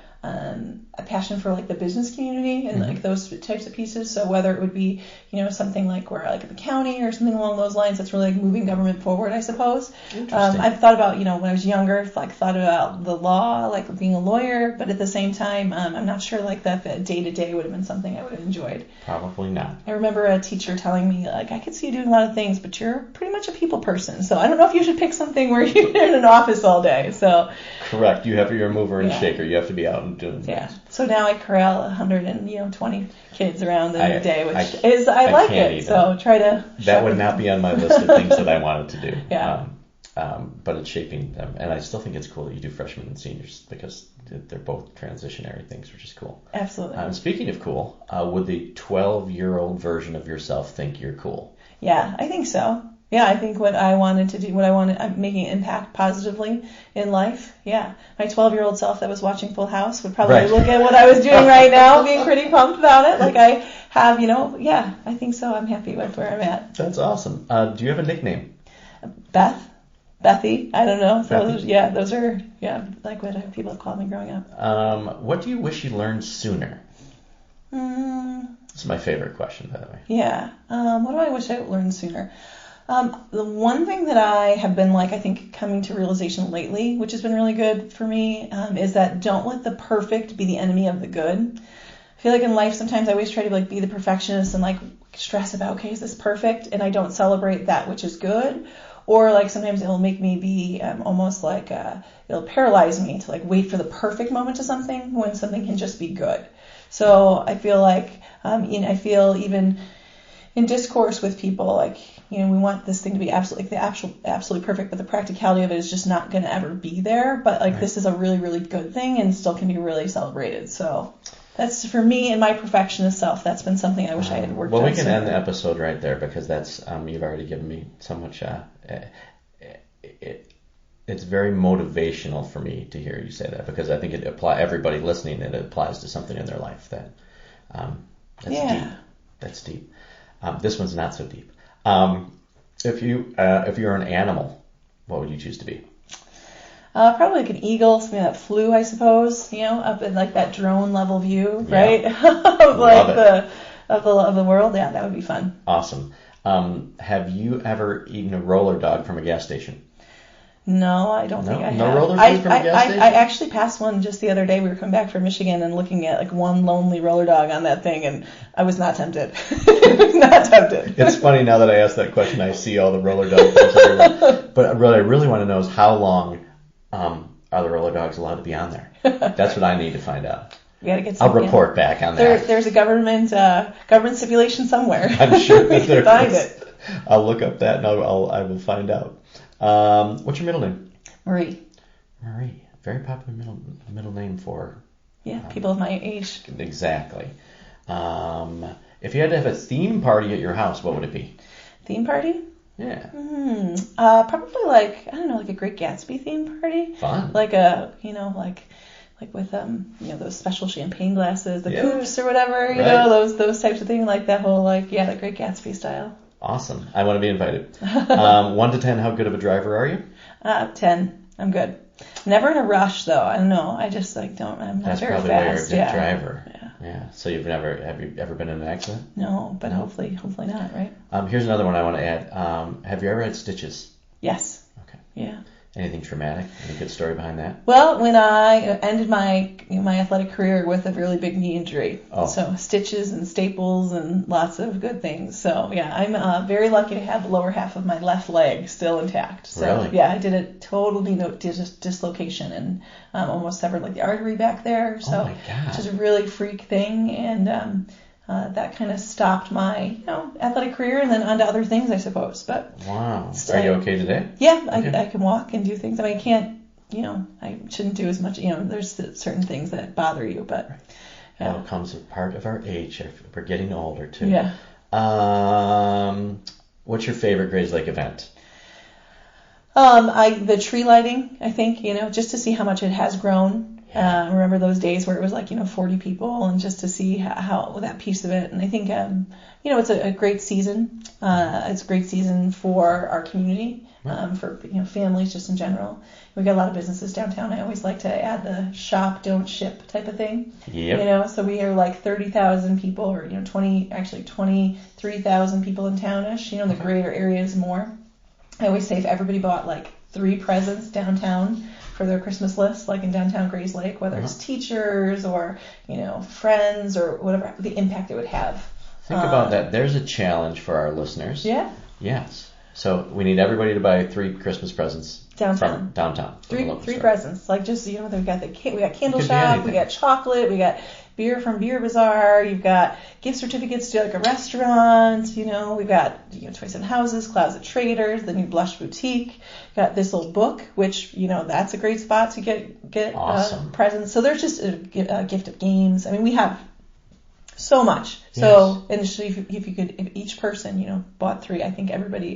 a passion for the business community and those types of pieces. So whether it would be something where at the county or something along those lines, that's really moving government forward, I suppose. I've thought about when I was younger, thought about the law, being a lawyer, but at the same time, I'm not sure that the day to day would have been something I would have enjoyed. Probably not. I remember a teacher telling me I could see you doing a lot of things, but you're pretty much a people person. So I don't know if you should pick something where you're in an office all day. So correct. You have your mover and shaker. You have to be out and doing things. Yeah. So now I corral 120 kids around in a day, which I like can't it. either. So try to. That would not be on my list of things that I wanted to do. Yeah. But it's shaping them, and I still think it's cool that you do freshmen and seniors because they're both transitionary things, which is cool. Absolutely. Speaking of cool, would the 12-year-old version of yourself think you're cool? Yeah, I think so. Yeah, I think what I wanted to do, I'm making an impact positively in life. Yeah, my 12-year-old self that was watching Full House would probably look at what I was doing right now, being pretty pumped about it. Like I have, yeah, I think so. I'm happy with where I'm at. That's awesome. Do you have a nickname? Bethy, I don't know. Bethy? Those are like what people have called me growing up. What do you wish you learned sooner? This is my favorite question, by the way. Yeah. What do I wish I learned sooner? The one thing that I have been I think coming to realization lately, which has been really good for me, is that don't let the perfect be the enemy of the good. I feel like in life sometimes I always try to be the perfectionist and stress about, okay, is this perfect? And I don't celebrate that which is good. Or sometimes it'll make me be almost it'll paralyze me to wait for the perfect moment to something when something can just be good. So I feel I feel even in discourse with people, we want this thing to be absolutely perfect, but the practicality of it is just not going to ever be there. But right. This is a really, really good thing and still can be really celebrated. So that's for me and my perfectionist self. That's been something I wish I had worked on. Well, we can end the episode right there because that's you've already given me so much. It's very motivational for me to hear you say that because I think everybody listening, it applies to something in their life that's deep. That's deep. This one's not so deep. If you're an animal, what would you choose to be? Probably an eagle, something that flew, I suppose, up in that drone level view, right? of the world. Yeah, that would be fun. Awesome. Have you ever eaten a roller dog from a gas station? No, I don't think I have. No roller dog from a gas station? I actually passed one just the other day. We were coming back from Michigan and looking at one lonely roller dog on that thing, and I was not tempted. Not tempted. It's funny now that I asked that question, I see all the roller dog things everywhere. But what I really want to know is how long are the roller dogs allowed to be on there? That's what I need to find out. We got to get I'll report back on that. There's a government stipulation somewhere. I'm sure we can find it. I'll look up that and I will find out. What's your middle name? Marie. Very popular middle name for people of my age. Exactly. If you had to have a theme party at your house, what would it be? Theme party? Yeah. Probably I don't know, a Great Gatsby theme party. Fun. With those special champagne glasses, the coupes or whatever, you know, those types of things, that whole the Great Gatsby style. Awesome. I want to be invited. 1 to 10, how good of a driver are you? 10. I'm good. Never in a rush though. I don't know. I just I'm not That's very probably fast. Why you're a good driver. Yeah. So have you ever been in an accident? No, but hopefully not, right? Here's another one I want to add. Have you ever had stitches? Yes. Okay. Yeah. Anything traumatic? Any good story behind that? Well, when I ended my athletic career with a really big knee injury, so stitches and staples and lots of good things. So yeah, I'm very lucky to have the lower half of my left leg still intact. So really? Yeah, I did a total dislocation and almost severed the artery back there. So oh my God. Which is a really freak thing, and that kind of stopped my athletic career and then on to other things, I suppose. But wow. Are you okay today? Yeah, okay. I can walk and do things. I mean, I can't, I shouldn't do as much. There's certain things that bother you, but well, it comes a part of our age. We're getting older too. Yeah. What's your favorite Grayslake event? The tree lighting, I think, just to see how much it has grown. I remember those days where it was 40 people, and just to see how that piece of it. And I think, it's a great season. It's a great season for our community, for families just in general. We've got a lot of businesses downtown. I always like to add the shop, don't ship type of thing. Yep. So we are 30,000 people, or 23,000 people in townish. The greater areas more. I always say if everybody bought 3 presents downtown for their Christmas list, in downtown Grayslake, whether it's teachers or, friends or whatever, the impact it would have. Think about that. There's a challenge for our listeners. Yeah. Yes. So we need everybody to buy 3 Christmas presents Downtown. From downtown. Three presents. Like just, we got we got candle Could be shop, anything. we got chocolate, we got beer from Beer Bazaar, you've got gift certificates to like a restaurant, we've got Toys and Houses, Closet Traders, the new Blush Boutique, got this little book, which, that's a great spot to get Awesome. presents. So there's just a gift of games. I mean, we have so much. So, and if each person, bought 3, I think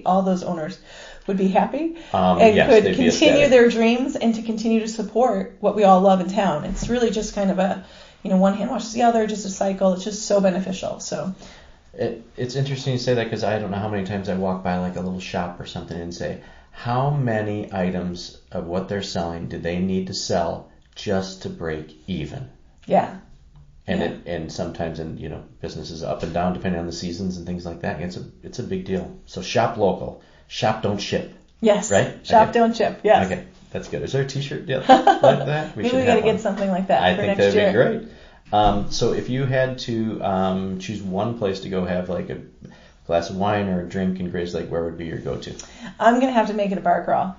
all those owners would be happy and could continue their dreams and to continue to support what we all love in town. It's really just kind of a, one hand washes the other, just a cycle. It's just so beneficial. So it's interesting you say that because I don't know how many times I walk by like a little shop or something and say, how many items of what they're selling do they need to sell just to break even? Yeah. And sometimes business is up and down depending on the seasons and things like that. It's a big deal. So shop local, shop don't ship. Yes. Right. Shop don't ship. Yes. Okay, that's good. Is there a T-shirt like that? Maybe we gotta get something like that. I for think next that'd year. be great. So if you had to choose one place to go have like a glass of wine or a drink in Grayslake, where would be your go-to? I'm gonna have to make it a bar crawl.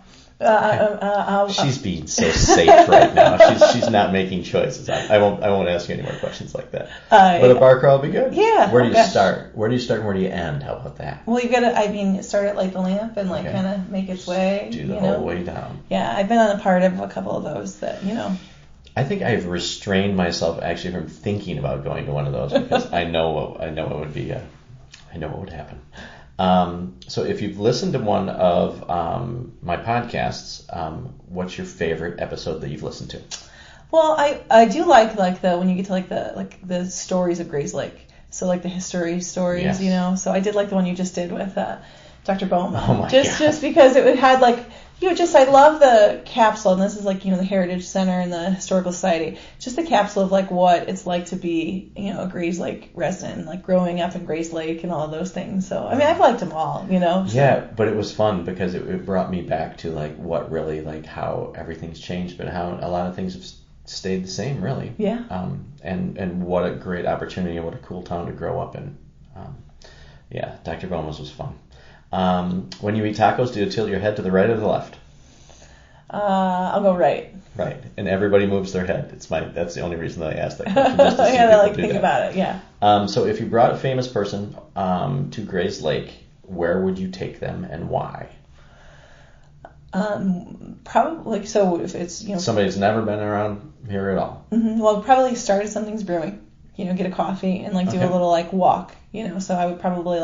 She's being so safe right now. She's not making choices. I won't ask you any more questions like that. But a bar crawl would be good. Yeah. Where do you start? Where do you start and where do you end? How about that? Well, you gotta, start at Light the Lamp and kind of make its way. Do the whole way down. Yeah, I've been on a part of a couple of those that, I think I've restrained myself actually from thinking about going to one of those because I know it would be. I know what would happen. So if you've listened to one of my podcasts, what's your favorite episode that you've listened to? Well, I do like when you get to the stories of Grayslake. So like the history stories, Yes. So I did like the one you just did with Dr. Bowman. Oh my God. Just because it had I love the capsule, and this is the Heritage Center and the Historical Society. Just the capsule of what it's like to be, a Grayslake resident, growing up in Grayslake and all of those things. So I mean, I've liked them all, So. Yeah, but it was fun because it brought me back to what really how everything's changed, but how a lot of things have stayed the same, really. Yeah. And what a great opportunity and what a cool town to grow up in. Yeah, Dr. Bowman's was fun. When you eat tacos, do you tilt your head to the right or the left? I'll go right. Right, and everybody moves their head. That's the only reason that I asked that question. Just to see I people do think that. about it. Yeah. So if you brought a famous person to Grayslake, where would you take them and why? Probably so if it's Somebody who's never been around here at all. Mm-hmm. Well, probably start at Something's Brewing. Get a coffee and do a little walk. So I would probably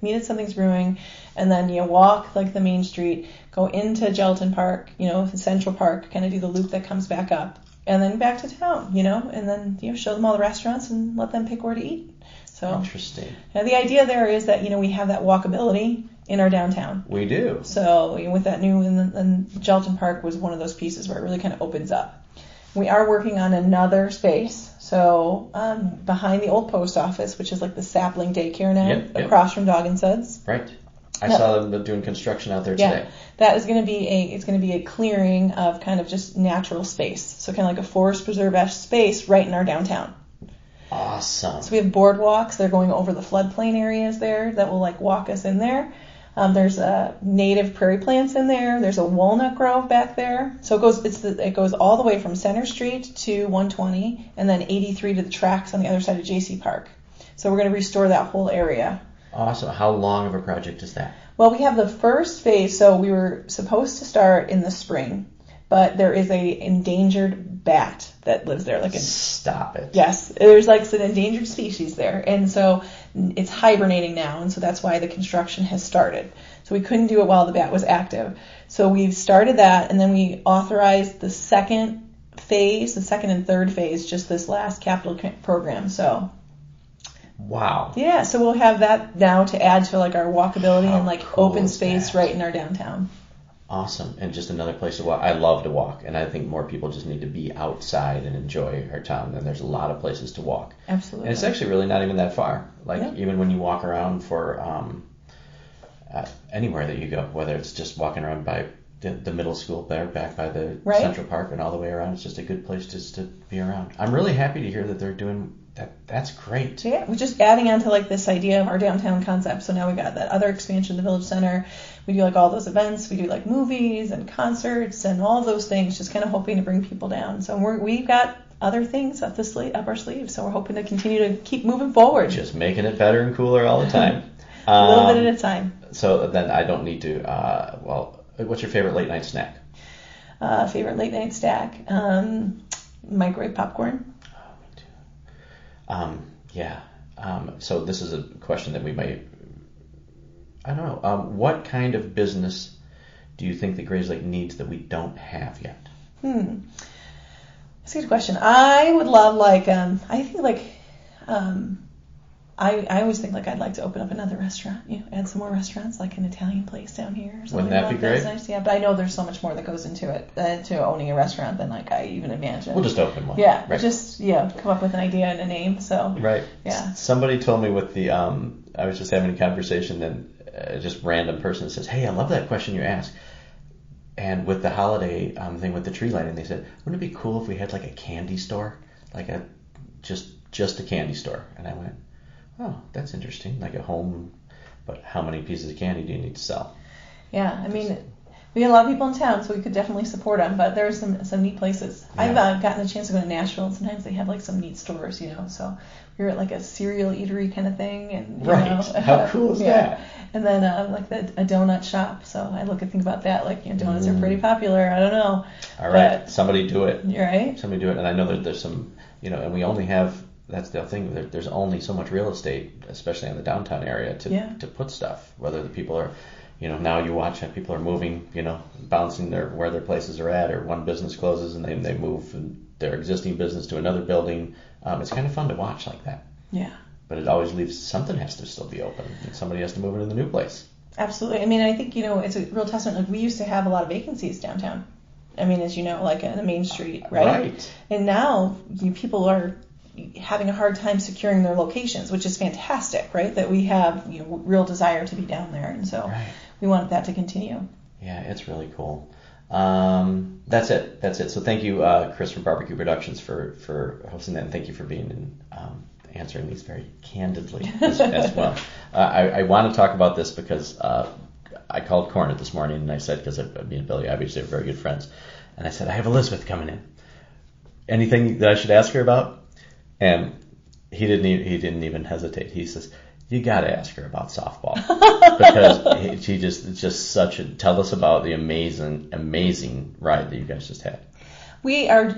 meet at Something's Brewing, and then walk the main street, go into Gelatin Park, Central Park, kind of do the loop that comes back up, and then back to town, and then show them all the restaurants and let them pick where to eat. So Interesting. The idea there is that we have that walkability in our downtown. We do. So with that new, and Gelatin Park was one of those pieces where it really kind of opens up. We are working on another space. So behind the old post office, which is the sapling daycare now, Yep. across from Dog and Suds. Right. I saw them doing construction out there today. That is going to be a clearing of kind of just natural space. So kind of like a forest preserve-esque space right in our downtown. Awesome. So we have boardwalks. They're going over the floodplain areas there that will walk us in there. There's native prairie plants in there. There's a walnut grove back there. So it goes all the way from Center Street to 120 and then 83 to the tracks on the other side of JC Park. So we're going to restore that whole area. Awesome. How long of a project is that? Well, we have the first phase. So we were supposed to start in the spring, but there is a endangered bat that lives there. Stop it. Yes, there's an endangered species there, and so it's hibernating now, and so that's why the construction has started. So we couldn't do it while the bat was active. So we've started that, and then we authorized the second and third phase, just this last capital program. So. Wow. Yeah, so we'll have that now to add to our walkability How and cool open is space that? right in our downtown. Awesome. And just another place to walk. I love to walk, and I think more people just need to be outside and enjoy our town. And there's a lot of places to walk. Absolutely. And it's actually really not even that far. Yeah. Even when you walk around for anywhere that you go, whether it's just walking around by the middle school there, back by the Right. Central Park and all the way around. It's just a good place just to be around. I'm really happy to hear that they're doing that. That's great. So yeah, we're just adding on to like this idea of our downtown concept. So now we got that other expansion of the Village Center. We do like all those events. We do like movies and concerts and all of those things, just kind of hoping to bring people down. So we've got other things up our sleeves. So we're hoping to continue to keep moving forward. Just making it better and cooler all the time. A little bit at a time. So then I don't need to, what's your favorite late night snack? Favorite late night snack? Microwave popcorn. Oh, me too. Yeah. So this is a question that we might, I don't know. What kind of business do you think that Grayslake needs that we don't have yet? That's a good question. I would love I always think like I'd like to open up another restaurant, add some more restaurants, like an Italian place down here or something. Wouldn't that be great? Nice. Yeah, but I know there's so much more that goes into it, to owning a restaurant than like I even imagine. We'll just open one. Yeah, right. Just come up with an idea and a name. So right. Yeah. Somebody told me with the I was just having a conversation and just random person says, "Hey, I love that question you asked." And with the holiday thing with the tree lighting, they said, "Wouldn't it be cool if we had like a candy store, like a just a candy store?" And I went, "Oh, that's interesting. Like a home, but how many pieces of candy do you need to sell?" Yeah, I mean, we got a lot of people in town, so we could definitely support them. But there's some neat places. Yeah. I've gotten a chance to go to Nashville, and sometimes they have like some neat stores, So we were at like a cereal eatery kind of thing, and right. How cool is that? And then like a donut shop. So I think about that. Like donuts are pretty popular. I don't know. All right, somebody do it. You're right. Somebody do it. And I know that there's some, and we only have. That's the thing. There's only so much real estate, especially in the downtown area, to put stuff. Whether the people are, now you watch how people are moving, bouncing where their places are at, or one business closes and they move their existing business to another building. It's kind of fun to watch like that. Yeah. But it always leaves something has to still be open, and somebody has to move into the new place. Absolutely. I mean, I think it's a real testament. Like we used to have a lot of vacancies downtown. I mean, as you know, like in the main street, right? Right. And now people are having a hard time securing their locations, which is fantastic, right? That we have real desire to be down there, and so we want that to continue. Yeah, it's really cool. That's it. So thank you, Chris from Barbecue Productions for hosting that, and thank you for being in, answering these very candidly as well. I want to talk about this because I called Cornet this morning and I said, because me and Billy obviously are very good friends, and I said, I have Elizabeth coming in. Anything that I should ask her about? And he didn't even hesitate. He says, "You got to ask her about softball because she just such a. Tell us about the amazing ride that you guys just had." We are,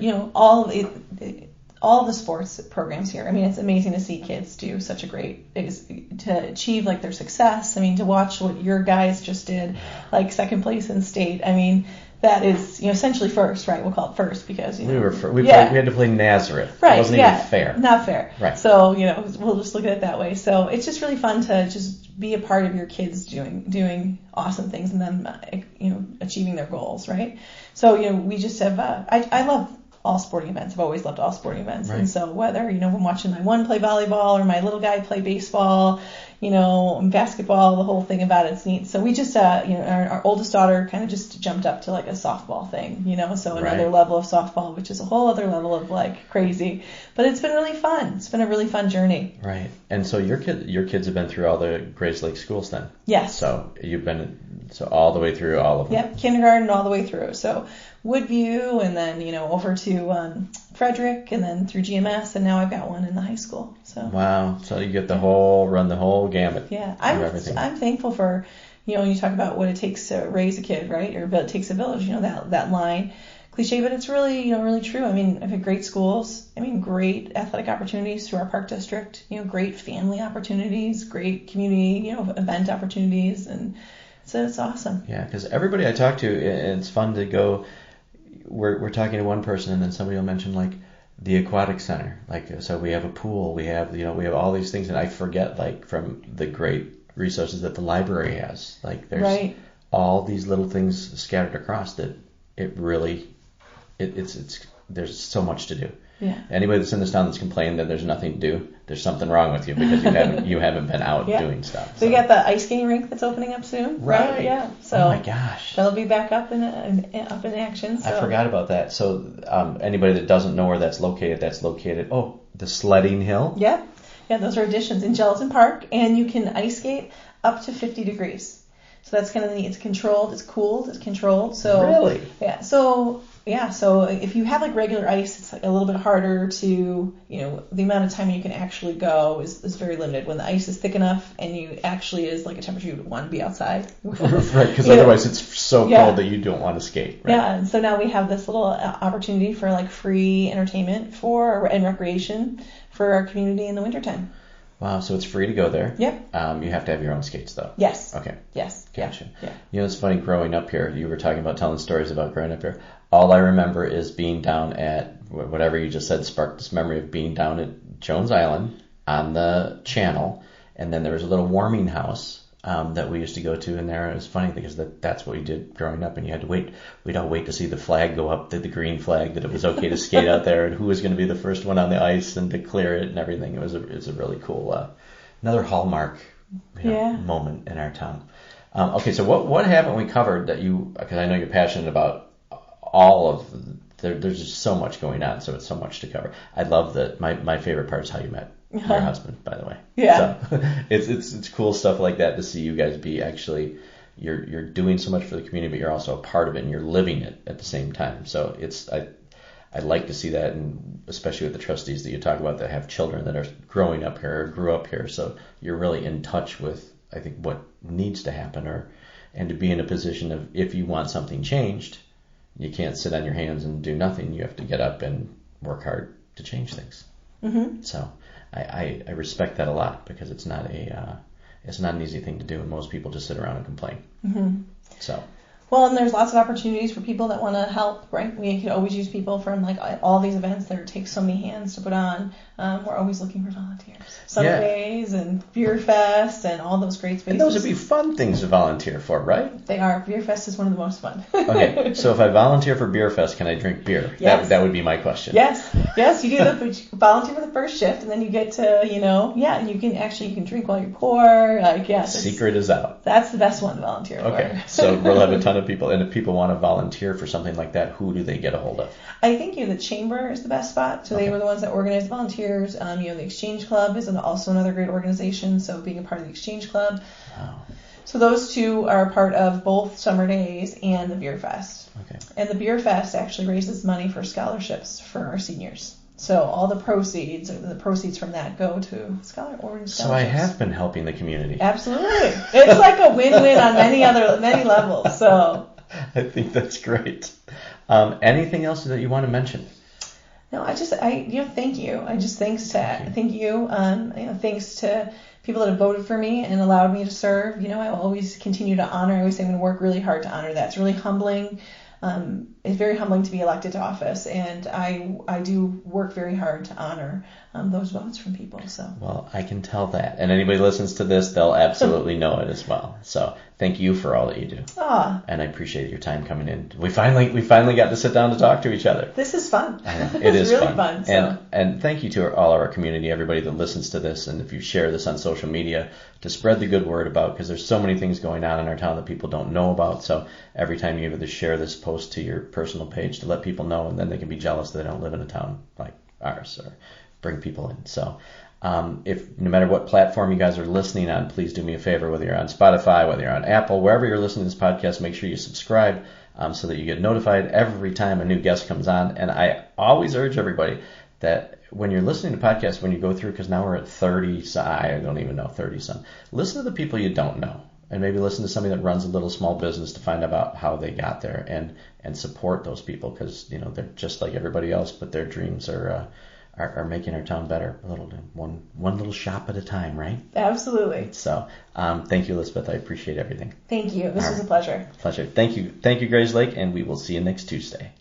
all the sports programs here. I mean, it's amazing to see kids do such a great to achieve like their success. I mean, to watch what your guys just did, like second place in state. I mean, that is, essentially first, right? We'll call it first because we were we had to play Nazareth. Right, it wasn't even fair. Not fair. Right. So we'll just look at it that way. So it's just really fun to just be a part of your kids doing awesome things and them achieving their goals, right? So we just have I love all sporting events. I've always loved all sporting events, right. And so whether I'm watching my one play volleyball or my little guy play baseball, basketball, the whole thing about it's neat. So we just our oldest daughter kind of just jumped up to like a softball thing, so another level of softball, which is a whole other level of like crazy. But it's been really fun. It's been a really fun journey. Right. And so your kids have been through all the Grayslake schools then? Yes. So you've been all the way through all of them? Yep, kindergarten all the way through. So Woodview, and then over to Frederick, and then through GMS, and now I've got one in the high school. So wow, so you get the whole gamut. Yeah, I'm thankful for when you talk about what it takes to raise a kid, right? Or it takes a village. That line, cliche, but it's really really true. I mean, I've had great schools. I mean, great athletic opportunities through our park district. Great family opportunities, great community event opportunities, and so it's awesome. Yeah, because everybody I talk to, it's fun to go. We're talking to one person, and then somebody will mention like the aquatic center, like so we have a pool, we have we have all these things, and I forget like from the great resources that the library has, like there's all these little things scattered across that it really it's there's so much to do. Yeah. Anybody that's in this town that's complaining that there's nothing to do, there's something wrong with you because you haven't been out doing stuff. So we got the ice skating rink that's opening up soon. Right. Yeah. So oh my gosh. That'll be back up in action. So. I forgot about that. So anybody that doesn't know where that's located, the sledding hill. Yeah. Yeah, those are additions in Gelatin Park, and you can ice skate up to 50 degrees. So that's kind of neat. It's controlled, it's cooled, it's controlled. So really? Yeah. So if you have like regular ice, it's like a little bit harder to, the amount of time you can actually go is very limited. When the ice is thick enough and you actually is like a temperature you would want to be outside. Right, because otherwise it's so cold that you don't want to skate. Right? Yeah, and so now we have this little opportunity for like free entertainment and recreation for our community in the wintertime. Wow, so it's free to go there. Yep. You have to have your own skates, though. Yes. Okay. Yes. Gotcha. Yeah. It's funny growing up here. You were talking about telling stories about growing up here. All I remember is being down at whatever you just said sparked this memory of being down at Jones Island on the channel, and then there was a little warming house that we used to go to in there. It was funny because that's what we did growing up, and you had to wait. We'd all wait to see the flag go up, the green flag, that it was okay to skate out there, and who was going to be the first one on the ice and to clear it and everything. It was a really cool, another hallmark moment in our town. Okay, so what haven't we covered that because I know you're passionate about all of there's just so much going on, so it's so much to cover. I love that. My favorite part is how you met your husband, by the way. Yeah. So it's cool stuff like that to see you guys be actually you're doing so much for the community, but you're also a part of it and you're living it at the same time. So I like to see that, and especially with the trustees that you talk about that have children that are growing up here or grew up here. So you're really in touch with, I think, what needs to happen, and to be in a position of, if you want something changed, you can't sit on your hands and do nothing. You have to get up and work hard to change things. Mm-hmm. So I respect that a lot, because it's not an easy thing to do, and most people just sit around and complain. Mm-hmm. So. Well, and there's lots of opportunities for people that want to help, right? We can always use people from like all these events that take so many hands to put on. We're always looking for volunteers. Sundays and Beer Fest and all those great spaces. And those would be fun things to volunteer for, right? They are. Beer Fest is one of the most fun. Okay, so if I volunteer for Beer Fest, can I drink beer? Yes. That would be my question. Yes, you do volunteer for the first shift, and then you get to, and you can drink while you're poor. Secret is out. That's the best one to volunteer for. Okay, so we'll have a ton of people, and if people want to volunteer for something like that, who do they get a hold of? I think the Chamber is the best spot. So they were the ones that organized volunteers. The Exchange Club is also another great organization. So being a part of the Exchange Club. Wow. So those two are a part of both Summer Days and the Beer Fest. Okay. And the Beer Fest actually raises money for scholarships for our seniors. So all the proceeds from that go to scholarships. So I have been helping the community. Absolutely. It's like a win-win on many levels. So I think that's great. Anything else that you want to mention? No, thank you. Thanks to people that have voted for me and allowed me to serve. I will always continue to honor. I always say I'm going to work really hard to honor that. It's really humbling. It's very humbling to be elected to office, and I do work very hard to honor those votes from people. So. Well, I can tell that, and anybody listens to this, they'll absolutely know it as well. So thank you for all that you do. And I appreciate your time coming in. We finally got to sit down to talk to each other. This is fun. It is really fun. So. And thank you to all of our community, everybody that listens to this, and if you share this on social media, to spread the good word about, because there's so many things going on in our town that people don't know about. So every time you either share this post to your personal page to let people know, and then they can be jealous that they don't live in a town like ours, or bring people in. So if no matter what platform you guys are listening on, please do me a favor, whether you're on Spotify, whether you're on Apple, wherever you're listening to this podcast, make sure you subscribe so that you get notified every time a new guest comes on. And I always urge everybody that when you're listening to podcasts, when you go through, because now we're at 30, so I don't even know, 30-some, listen to the people you don't know. And maybe listen to somebody that runs a little small business to find out about how they got there, and support those people, because they're just like everybody else, but their dreams are making our town better, one little shop at a time, right? Absolutely. So thank you, Elizabeth. I appreciate everything. Thank you. This was a pleasure. Pleasure. Thank you, Grayslake, and we will see you next Tuesday.